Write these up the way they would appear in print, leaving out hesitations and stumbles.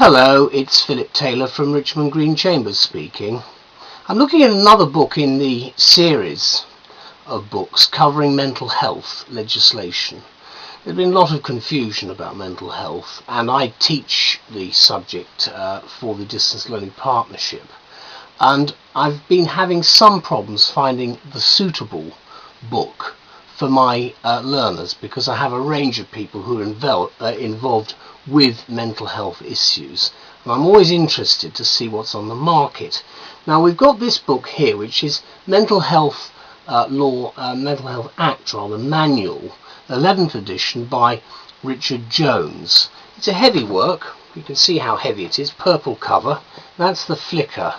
Hello, it's Philip Taylor from Richmond Green Chambers speaking. I'm looking at another book in the series of books covering mental health legislation. There's been a lot of confusion about mental health, and I teach the subject for the Distance Learning Partnership. And I've been having some problems finding the suitable book for my learners, because I have a range of people who are involved with mental health issues, and I'm always interested to see what's on the market. Now, we've got this book here, which is Mental Health Mental Health Act Manual, 11th edition by Richard Jones. It's a heavy work. You can see how heavy it is. Purple cover. That's the Flickr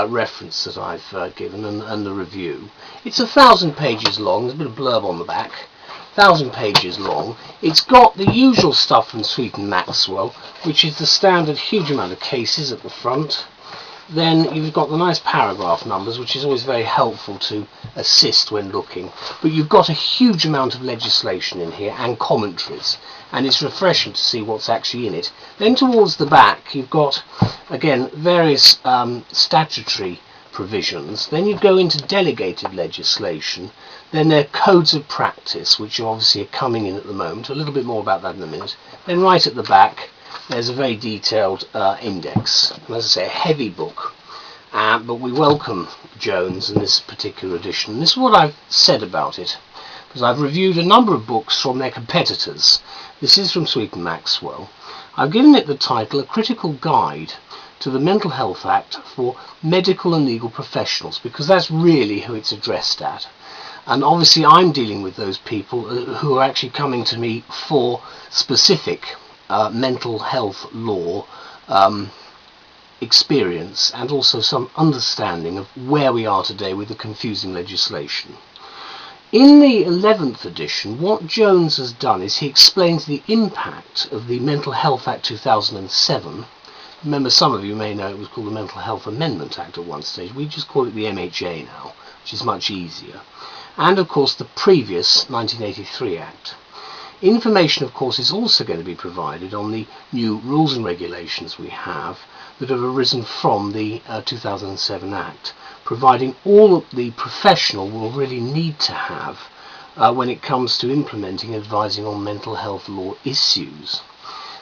reference that I've given and the review. It's 1,000 pages long. There's a bit of blurb on the back. 1,000 pages long. It's got the usual stuff from Sweet and Maxwell, which is the standard huge amount of cases at the front. Then you've got the nice paragraph numbers, which is always very helpful to assist when looking. But you've got a huge amount of legislation in here and commentaries, and it's refreshing to see what's actually in it. Then towards the back you've got, again, various statutory provisions. Then you go into delegated legislation. Then there are codes of practice, which obviously are coming in at the moment. A little bit more about that in a minute. Then right at the back there's a very detailed index. And as I say, a heavy book. But we welcome Jones in this particular edition. This is what I've said about it, because I've reviewed a number of books from their competitors. This is from Sweet and Maxwell. I've given it the title, A Critical Guide to the Mental Health Act for Medical and Legal Professionals, because that's really who it's addressed at. And obviously I'm dealing with those people who are actually coming to me for specific mental health law experience, and also some understanding of where we are today with the confusing legislation. In the 11th edition, what Jones has done is he explains the impact of the Mental Health Act 2007. Remember, some of you may know it was called the Mental Health Amendment Act at one stage. We just call it the MHA now, which is much easier. And of course the previous 1983 Act. Information, of course, is also going to be provided on the new rules and regulations we have that have arisen from the 2007 Act, providing all that the professional will really need to have when it comes to implementing and advising on mental health law issues.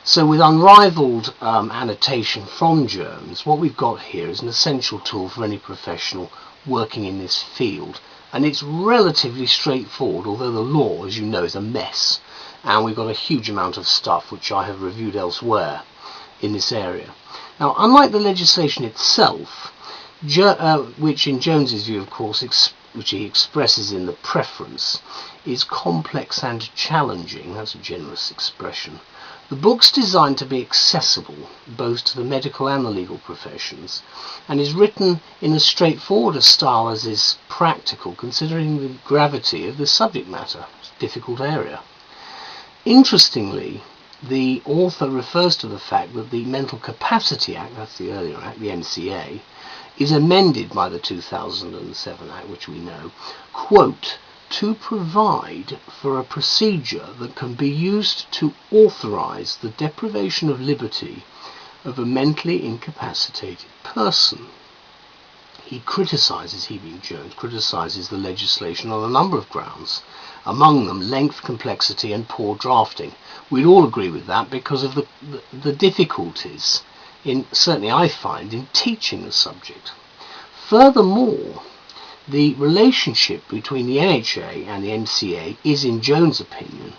So with unrivaled annotation from Jones, what we've got here is an essential tool for any professional working in this field. And it's relatively straightforward, although the law, as you know, is a mess. And we've got a huge amount of stuff which I have reviewed elsewhere in this area. Now, unlike the legislation itself, which in Jones's view, of course, which he expresses in the preference, is complex and challenging. That's a generous expression. The book's designed to be accessible both to the medical and the legal professions, and is written in as straightforward a style as is practical, considering the gravity of the subject matter. It's a difficult area. Interestingly, the author refers to the fact that the Mental Capacity Act, that's the earlier Act, the MCA, is amended by the 2007 Act, which we know, quote, to provide for a procedure that can be used to authorise the deprivation of liberty of a mentally incapacitated person. He criticises, he being Jones, criticises the legislation on a number of grounds, among them length, complexity and poor drafting. We'd all agree with that because of the difficulties, certainly I find, in teaching the subject. Furthermore, the relationship between the MHA and the MCA is, in Jones' opinion,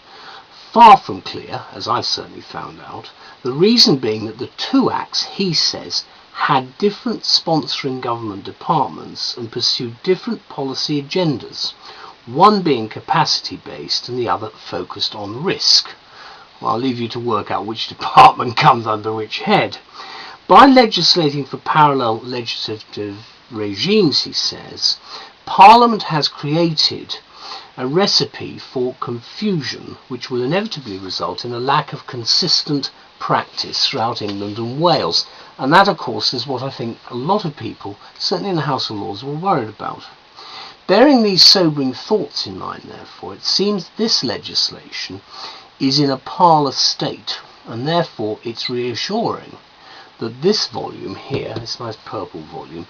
far from clear, as I've certainly found out, the reason being that the two acts, he says, had different sponsoring government departments and pursued different policy agendas, one being capacity-based and the other focused on risk. Well, I'll leave you to work out which department comes under which head. By legislating for parallel legislative regimes, he says, Parliament has created a recipe for confusion which will inevitably result in a lack of consistent practice throughout England and Wales. And that, of course, is what I think a lot of people, certainly in the House of Lords, were worried about. Bearing these sobering thoughts in mind, therefore, it seems this legislation is in a parlour state, and therefore it's reassuring that this volume here, this nice purple volume,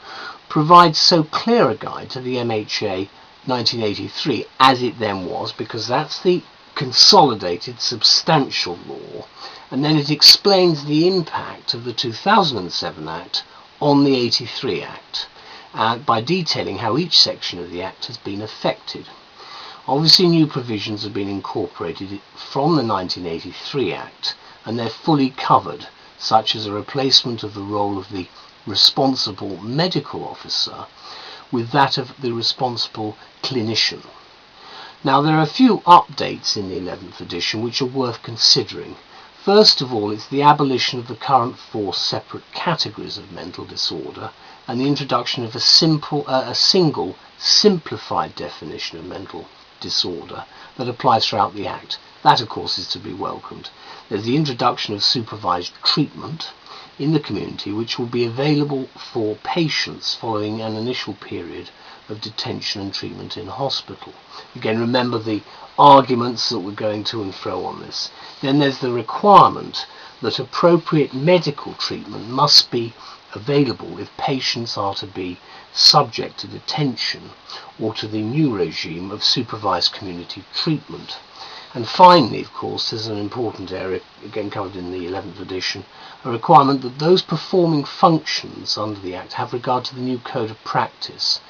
provides so clear a guide to the MHA 1983 as it then was, because that's the consolidated substantial law, and then it explains the impact of the 2007 Act on the 83 Act by detailing how each section of the Act has been affected. Obviously new provisions have been incorporated from the 1983 Act, and they're fully covered, such as a replacement of the role of the responsible medical officer with that of the responsible clinician. Now there are a few updates in the 11th edition which are worth considering. First of all, it's the abolition of the current 4 separate categories of mental disorder and the introduction of a single simplified definition of mental disorder that applies throughout the Act. That, of course, is to be welcomed. There's the introduction of supervised treatment in the community, which will be available for patients following an initial period of detention and treatment in hospital. Again, remember the arguments that we're going to and fro on this. Then there's the requirement that appropriate medical treatment must be available if patients are to be subject to detention or to the new regime of supervised community treatment. And finally, of course, there's an important area, again covered in the 11th edition, a requirement that those performing functions under the Act have regard to the new Code of Practice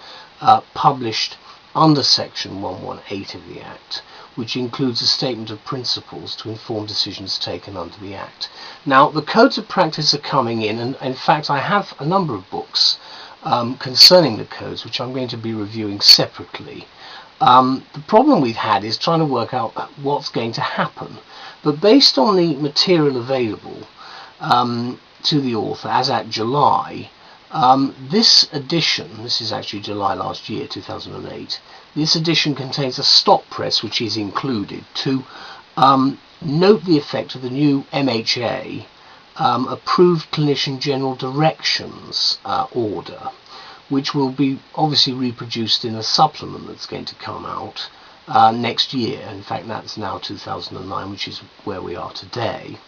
published under Section 118 of the Act, which includes a statement of principles to inform decisions taken under the Act. Now, the codes of practice are coming in, and in fact I have a number of books concerning the codes, which I'm going to be reviewing separately. The problem we've had is trying to work out what's going to happen, but based on the material available to the author as at July, this edition, this is actually July last year, 2008, this edition contains a stop press which is included to note the effect of the new MHA approved clinician general directions order, which will be obviously reproduced in a supplement that's going to come out next year. In fact, that's now 2009, which is where we are today.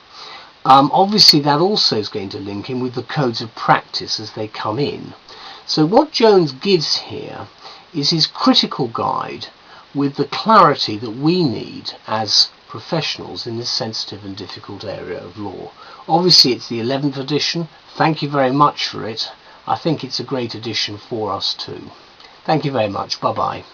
Obviously that also is going to link in with the codes of practice as they come in. So what Jones gives here is his critical guide with the clarity that we need as professionals in this sensitive and difficult area of law. Obviously it's the 11th edition. Thank you very much for it. I think it's a great edition for us too. Thank you very much. Bye bye.